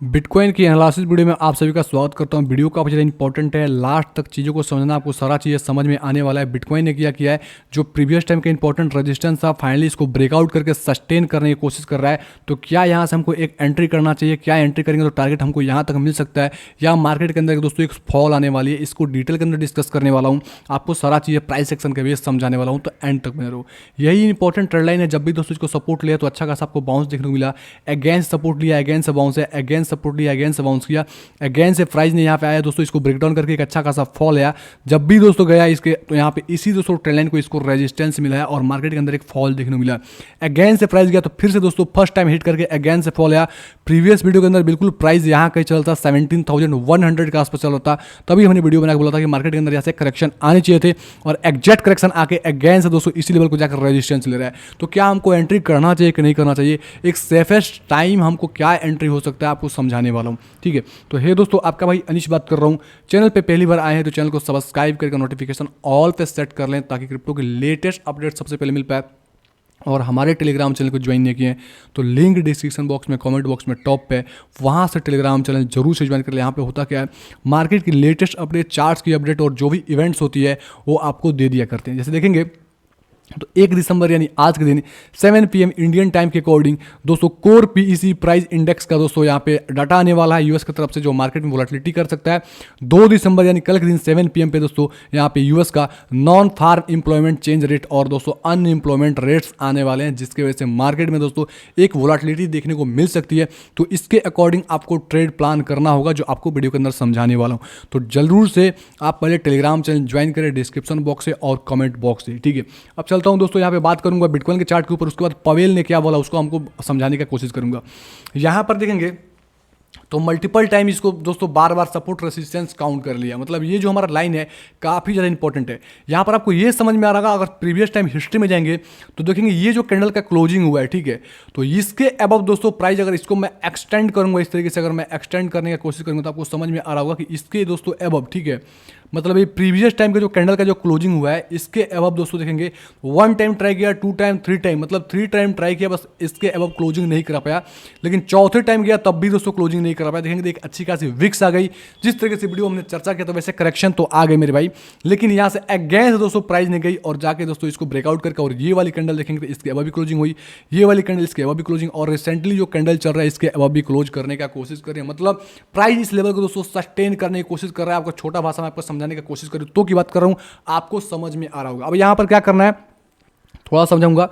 Bitcoin की analysis video में आप सभी का स्वागत करता हूं। वीडियो काफ़ी ज़्यादा इंपॉर्टेंट है, लास्ट तक चीज़ों को समझना, आपको सारा चीज़ें समझ में आने वाला है। बिटकॉइन ने किया है जो प्रीवियस टाइम के इंपॉर्टेंट रेजिस्टेंस था, फाइनली इसको ब्रेकआउट करके सस्टेन करने की कोशिश कर रहा है। तो क्या यहाँ से हमको एक एंट्री करना चाहिए, क्या एंट्री करेंगे तो टारगेट हमको यहाँ तक मिल सकता है, या मार्केट के अंदर दोस्तों एक फॉल आने वाली है, इसको डिटेल के अंदर डिस्कस करने वाला हूँ। आपको सारा चीज़ें प्राइस सेक्शन के बेस समझाने वाला हूँ, तो एंड तक बने रहो। यही इंपॉर्टेंट ट्रेंड लाइन है। जब भी दोस्तों इसको सपोर्ट लिया तो अच्छा खासा आपको बाउंस देखने को मिला, अगेंस्ट सपोर्ट लिया, अगेंस्ट बाउंस है, अगेंस्ट सपोर्ट लिया, अगेंस्ट बाउंस किया, अगेन से प्राइस ने यहाँ पे आया दोस्तों, इसको ब्रेकडाउन करके एक अच्छा खासा फॉल आया। जब भी दोस्तों गया इसके तो यहाँ पे इसी दोस्तों ट्रेंड लाइन को इसको रेजिस्टेंस मिला है और मार्केट के अंदर एक फॉल देखने को मिला। अगेन से प्राइस गया तो फिर से दोस्तों फर्स्ट टाइम हिट करके अगेन से फॉल आया। प्रीवियस वीडियो के अंदर बिल्कुल प्राइस यहाँ कहीं चलता 17,100 के आसपास चल रहा था, तभी हमने वीडियो बना के बोला था कि मार्केट के अंदर यहाँ से करेक्शन आने चाहिए थे, और एग्जैक्ट करेक्शन आके अगेन से दोस्तों इसी लेवल को जाकर रेजिस्टेंस ले रहा है। तो क्या हमको एंट्री करना चाहिए कि नहीं करना चाहिए, एक सेफेस्ट टाइम हमको क्या एंट्री हो सकता है, आपको समझाने वाला हूँ। ठीक है, तो हे दोस्तों, आपका भाई अनिश बात कर रहा हूँ। चैनल पे पहली बार आए हैं तो चैनल को सब्सक्राइब करके नोटिफिकेशन ऑल पे सेट कर लें, ताकि क्रिप्टो के लेटेस्ट अपडेट सबसे पहले मिल पाए। और हमारे टेलीग्राम चैनल को ज्वाइन नहीं किए हैं तो लिंक डिस्क्रिप्शन बॉक्स में, कमेंट बॉक्स में टॉप पे, वहाँ से टेलीग्राम चैनल जरूर से ज्वाइन कर ले। यहाँ पे होता क्या है, मार्केट की लेटेस्ट अपडेट, चार्ट्स की अपडेट और जो भी इवेंट्स होती है वो आपको दे दिया करते हैं। जैसे देखेंगे तो 1 दिसंबर यानी आज के दिन 7 PM इंडियन टाइम के अकॉर्डिंग दोस्तों कोर पीईसी प्राइस इंडेक्स का दोस्तों यहाँ पे डाटा आने वाला है यूएस की तरफ से, जो मार्केट में वोलेटिलिटी कर सकता है। 2 दिसंबर यानी कल के दिन 7 PM पे दोस्तों यहाँ पे यूएस का non farm employment change rate और दोस्तों अनएम्प्लॉयमेंट रेट्स आने वाले हैं, जिसकी वजह से मार्केट में दोस्तों एक वोलेटिलिटी देखने को मिल सकती है। तो इसके अकॉर्डिंग आपको ट्रेड प्लान करना होगा, जो आपको वीडियो के अंदर समझाने वाला हूँ। तो जरूर से आप पहले टेलीग्राम चैनल ज्वाइन करें, डिस्क्रिप्शन बॉक्स से और कमेंट बॉक्स से। ठीक है, अब चलता हूं दोस्तों, यहाँ पे बात करूंगा बिटकॉइन के चार्ट के ऊपर, उसके बाद पवेल ने क्या बोला उसको हमको समझाने की कोशिश करूंगा। यहां पर देखेंगे तो मल्टीपल टाइम इसको दोस्तों बार बार सपोर्ट रेसिस्टेंस काउंट कर लिया, मतलब ये जो हमारा लाइन है काफ़ी ज़्यादा इंपॉर्टेंट है। यहाँ पर आपको ये समझ में आ रहा है, अगर प्रीवियस टाइम हिस्ट्री में जाएंगे तो देखेंगे ये जो कैंडल का क्लोजिंग हुआ है, ठीक है, तो इसके अबव दोस्तों प्राइस, अगर इसको मैं एक्सटेंड करूंगा इस तरीके से, अगर मैं एक्सटेंड करने की कोशिश करूंगा तो आपको समझ में आ रहा होगा कि इसके दोस्तों अबव, ठीक है, मतलब ये प्रीवियस टाइम का जो कैंडल का जो क्लोजिंग हुआ है इसके अबव दोस्तों देखेंगे 1 टाइम ट्राई किया, 2 टाइम, 3 टाइम, मतलब 3 टाइम ट्राई किया, बस इसके अबव क्लोजिंग नहीं करा पाया। लेकिन चौथे टाइम गया तब भी दोस्तों क्लोजिंग नहीं करा पाया। देखेंगे एक अच्छी खासी विक्स आ गई, जिस तरीके से वीडियो हमने चर्चा किया, तो वैसे करेक्शन तो आ गए मेरे भाई, लेकिन यहाँ से अगेंस्ट दोस्तों प्राइस ने गई और जाके दोस्तों इसको ब्रेकआउट करके, और ये वाली कैंडल देखेंगे तो इसके अबव भी क्लोजिंग हुई, ये वाली कैंडल इसके अबव भी क्लोजिंग, और रिसेंटली जो कैंडल चल रहा है इसके अबव भी क्लोज करने का कोशिश कर रहे हैं। मतलब प्राइस इस लेवल को दोस्तों सस्टेन करने की कोशिश कर रहा है। आपको छोटा भाषा में आपको समझाने की कोशिश करूँ तो की बात कर रहा हूं, आपको समझ में आ रहा होगा। अब यहां पर क्या करना है थोड़ा समझाऊंगा।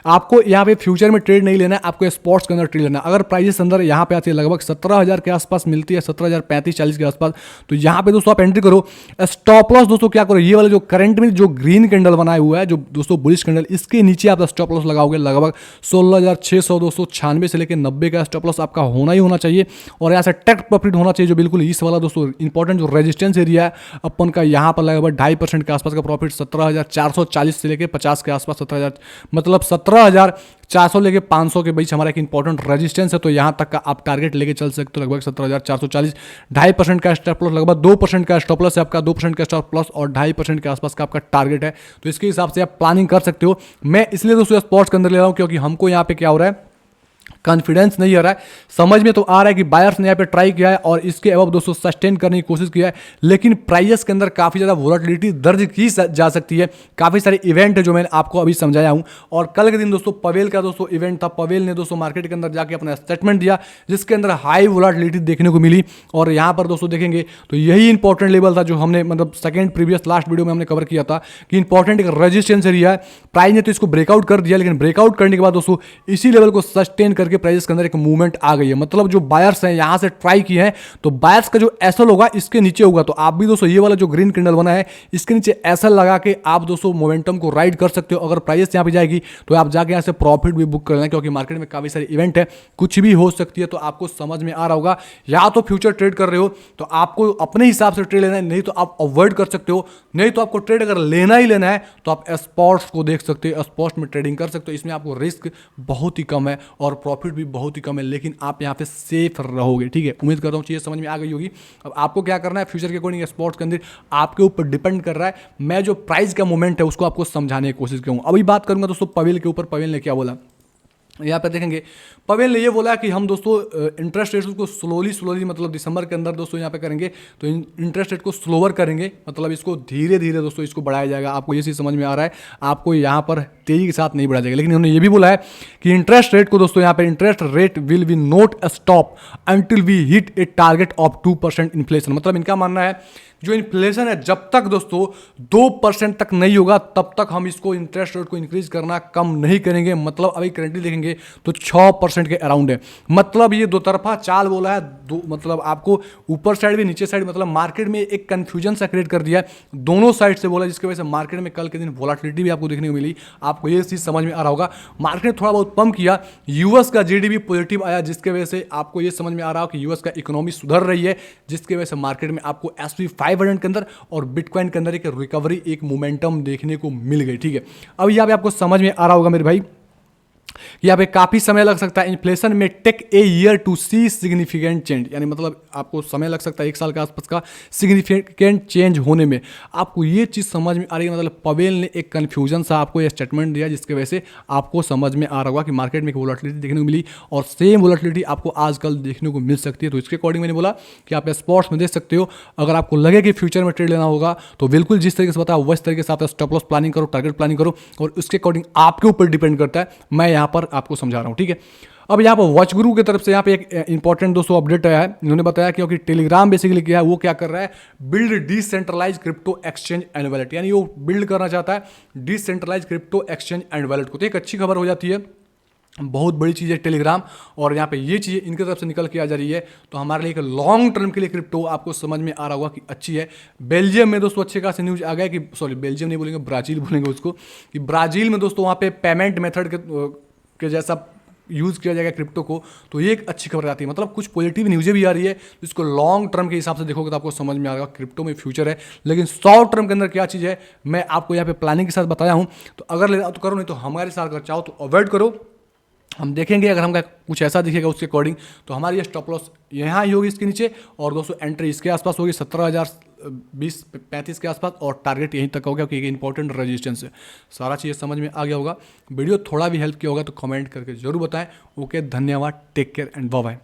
आपको यहाँ पे फ्यूचर में ट्रेड नहीं लेना है, आपको स्पॉट्स के अंदर ट्रेड लेना है। अगर प्राइजेस अंदर यहाँ पे आती है लगभग 17,000 के आसपास मिलती है, 17,035-40 के आसपास, तो यहाँ पे दोस्तों आप एंट्री करो। स्टॉप लॉस दोस्तों क्या करो, ये वाले जो करंट में जो ग्रीन कैंडल बनाया हुआ है, जो दोस्तों बुलिश कैंडल, इसके नीचे आप स्टॉप लॉस लगाओगे। लगभग 16,600 296 से लेकर 90 का स्टॉप लॉस आपका होना ही होना चाहिए, और यहाँ से टेक प्रॉफिट होना चाहिए, जो बिल्कुल इस वाला दोस्तों इंपॉर्टेंट जो रेजिस्टेंस एरिया है अपन का, यहाँ पर लगभग 2.5% के आसपास का प्रॉफिट 17,440 से लेकर 50 के आसपास, 17,000 मतलब 17,400 लेके 500 के बीच हमारा एक इंपॉर्टेंट रेजिस्टेंस है। तो यहाँ तक का आप टारगेट लेके चल सकते हो, लगभग 17,440। 2.5% का स्टॉप लॉस, लगभग 2% का स्टॉप लॉस है आपका, 2% का स्टॉप लॉस और 2.5% के आसपास का आपका टारगेट है। तो इसके हिसाब से आप प्लानिंग कर सकते हो। मैं इसलिए दोस्तों स्पॉट्स के अंदर ले रहा हूँ क्योंकि हमको यहाँ पे क्या हो रहा है, कॉन्फिडेंस नहीं आ रहा है, समझ में तो आ रहा है कि बायर्स ने यहाँ पे ट्राई किया है और इसके अबव दोस्तों सस्टेन करने की कोशिश किया है, लेकिन प्राइस के अंदर काफ़ी ज़्यादा वोलेटिलिटी दर्ज की जा सकती है। काफ़ी सारे इवेंट है जो मैंने आपको अभी समझाया हूँ। और कल के दिन दोस्तों पवेल का दोस्तों इवेंट था, पवेल ने दोस्तों मार्केट के अंदर जाके अपना स्टेटमेंट दिया, जिसके अंदर हाई वोलेटिलिटी देखने को मिली। और यहाँ पर दोस्तों देखेंगे तो यही इंपॉर्टेंट लेवल था जो हमने मतलब सेकेंड प्रीवियस लास्ट वीडियो में हमने कवर किया था कि इंपॉर्टेंट एक रेजिस्टेंस एरिया है। प्राइस ने तो इसको ब्रेकआउट कर दिया, लेकिन ब्रेकआउट करने के बाद दोस्तों इसी लेवल को सस्टेन करके प्राइस के अंदर एक मूवमेंट आ गई है। मतलब जो बायर्स हैं यहां से ट्राई किए हैं, तो बायर्स का जो एसएल होगा इसके नीचे होगा। तो आप भी दोस्तों ये वाला जो ग्रीन कैंडल बना है इसके नीचे एसएल लगा के आप दोस्तों मोमेंटम को राइड कर सकते हो। अगर प्राइस यहां पे जाएगी तो आप जाके यहां से प्रॉफिट भी बुक कर लेना, क्योंकि मार्केट में काफी सारे इवेंट है, कुछ भी हो सकती है। तो आपको समझ में आ रहा होगा, या तो फ्यूचर ट्रेड कर रहे हो तो आपको अपने हिसाब से ट्रेड लेना है, नहीं तो आप अवॉइड कर सकते हो। नहीं तो आपको ट्रेड अगर लेना ही लेना है तो आप स्पॉट्स को देख सकते हो, स्पॉट्स में ट्रेडिंग कर सकते हो। इसमें आपको रिस्क बहुत ही कम है और प्रॉफिट भी बहुत ही कम है, लेकिन आप यहाँ पे सेफ रहोगे। ठीक है, उम्मीद करता हूँ चीज़ें समझ में आ गई होगी। अब आपको क्या करना है, फ्यूचर के अकॉर्डिंग स्पॉट्स के अंदर आपके ऊपर डिपेंड कर रहा है। मैं जो प्राइस का मोमेंट है उसको आपको समझाने की कोशिश करूँ। अभी बात करूंगा दोस्तों पवेल के ऊपर। पवेल ने क्या बोला, यहाँ पे देखेंगे पवेल ने ये बोला कि हम दोस्तों इंटरेस्ट रेट को स्लोली मतलब दिसंबर के अंदर दोस्तों यहाँ पे करेंगे, तो इंटरेस्ट रेट को स्लोवर करेंगे, मतलब इसको धीरे धीरे दोस्तों इसको बढ़ाया जाएगा। आपको ये चीज़ समझ में आ रहा है, आपको यहाँ पर तेजी के साथ नहीं बढ़ाया जाएगा। लेकिन उन्होंने ये भी बोला है कि इंटरेस्ट रेट को दोस्तों यहाँ पे interest rate will be not stop until we hit a target of 2% inflation. मतलब इनका मानना है जो इन्फ्लेशन है जब तक दोस्तों 2% तक नहीं होगा तब तक हम इसको इंटरेस्ट रेट को इंक्रीज करना कम नहीं करेंगे। मतलब अभी करंटली देखेंगे तो 6% के अराउंड है। मतलब ये दो तरफा चाल बोला है, दो मतलब आपको ऊपर साइड भी नीचे साइड, मतलब मार्केट में एक कंफ्यूजन सा क्रिएट कर दिया है, दोनों साइड से बोला, जिसकी वजह से मार्केट में कल के दिन वोलाटिलिटी भी आपको देखने को मिली। आपको ये चीज़ समझ में आ रहा होगा, मार्केट ने थोड़ा बहुत पंप किया, यूएस का जीडीपी पॉजिटिव आया, जिसके वजह से आपको ये समझ में आ रहा हो कि यूएस का इकोनॉमी सुधर रही है, जिसकी वजह से मार्केट में आपको एसपी 500 के अंदर और बिटकॉइन के अंदर एक रिकवरी, एक मोमेंटम देखने को मिल गई। ठीक है, अब यहाँ पे आपको समझ में आ रहा होगा मेरे भाई, यहाँ पे काफ़ी समय लग सकता है। इन्फ्लेशन में take a year to see significant change, यानी मतलब आपको समय लग सकता है 1 साल के आसपास का सिग्निफिकेंट चेंज होने में। आपको ये चीज़ समझ में आ रही है, मतलब पवेल ने एक कन्फ्यूजन सा आपको ये स्टेटमेंट दिया, जिसकी वजह से आपको समझ में आ रहा होगा कि मार्केट में एक वोलेटिलिटी देखने को मिली और सेम वोलेटिलिटी आपको आजकल देखने को मिल सकती है। तो इसके अकॉर्डिंग मैंने बोला कि आप स्पॉट्स में देख सकते हो। अगर आपको लगे कि फ्यूचर में ट्रेड लेना होगा तो बिल्कुल जिस तरीके से बताया वैसे तरीके से आप स्टॉप लॉस प्लानिंग करो, टारगेट प्लानिंग करो, और उसके अकॉर्डिंग आपके ऊपर डिपेंड करता है। मैं यहाँ पर आपको समझा रहा हूँ। ठीक है, अब यहाँ पर वॉच गुरु की तरफ से यहाँ पे एक इंपॉर्टेंट दोस्तों अपडेट आया है। इन्होंने बताया क्योंकि टेलीग्राम बेसिकली क्या है, वो क्या कर रहा है, build decentralise crypto exchange and wallet, यानी वो बिल्ड करना चाहता है decentralise crypto exchange and wallet को। तो एक अच्छी खबर हो जाती है, बहुत बड़ी चीज़ है टेलीग्राम, और यहाँ पे ये चीज़ इनकी तरफ से निकल के आ जा रही है। तो हमारे लिए एक लॉन्ग टर्म के लिए क्रिप्टो आपको समझ में आ रहा होगा कि अच्छी है। बेल्जियम में दोस्तों अच्छे खासे न्यूज़ आ गया कि, सॉरी बेल्जियम नहीं बोलेंगे, ब्राज़ील बोलेंगे उसको, कि ब्राज़ील में दोस्तों वहाँ पे पेमेंट मेथड के जैसा यूज़ किया जाएगा क्रिप्टो को। तो ये एक अच्छी खबर आती है, मतलब कुछ पॉजिटिव न्यूज़ें भी आ रही है। तो इसको लॉन्ग टर्म के हिसाब से देखोगे तो आपको समझ में आएगा क्रिप्टो में फ्यूचर है। लेकिन शॉर्ट टर्म के अंदर क्या चीज़ है मैं आपको यहाँ पे प्लानिंग के साथ बताया हूँ। तो अगर लेना तो करो, नहीं तो हमारे साथ अगर चाहो तो अवॉइड करो। हम देखेंगे अगर हमका कुछ ऐसा दिखेगा उसके अकॉर्डिंग तो हमारी ये स्टॉप लॉस यहाँ ही होगी इसके नीचे, और दोस्तों एंट्री इसके आसपास होगी 17,020-35 के आसपास, और टारगेट यहीं तक हो गया क्योंकि इंपॉर्टेंट रेजिस्टेंस है। सारा चीज़ समझ में आ गया होगा। वीडियो थोड़ा भी हेल्प किया होगा तो कमेंट करके जरूर बताएं। ओके, धन्यवाद, take care and bye bye.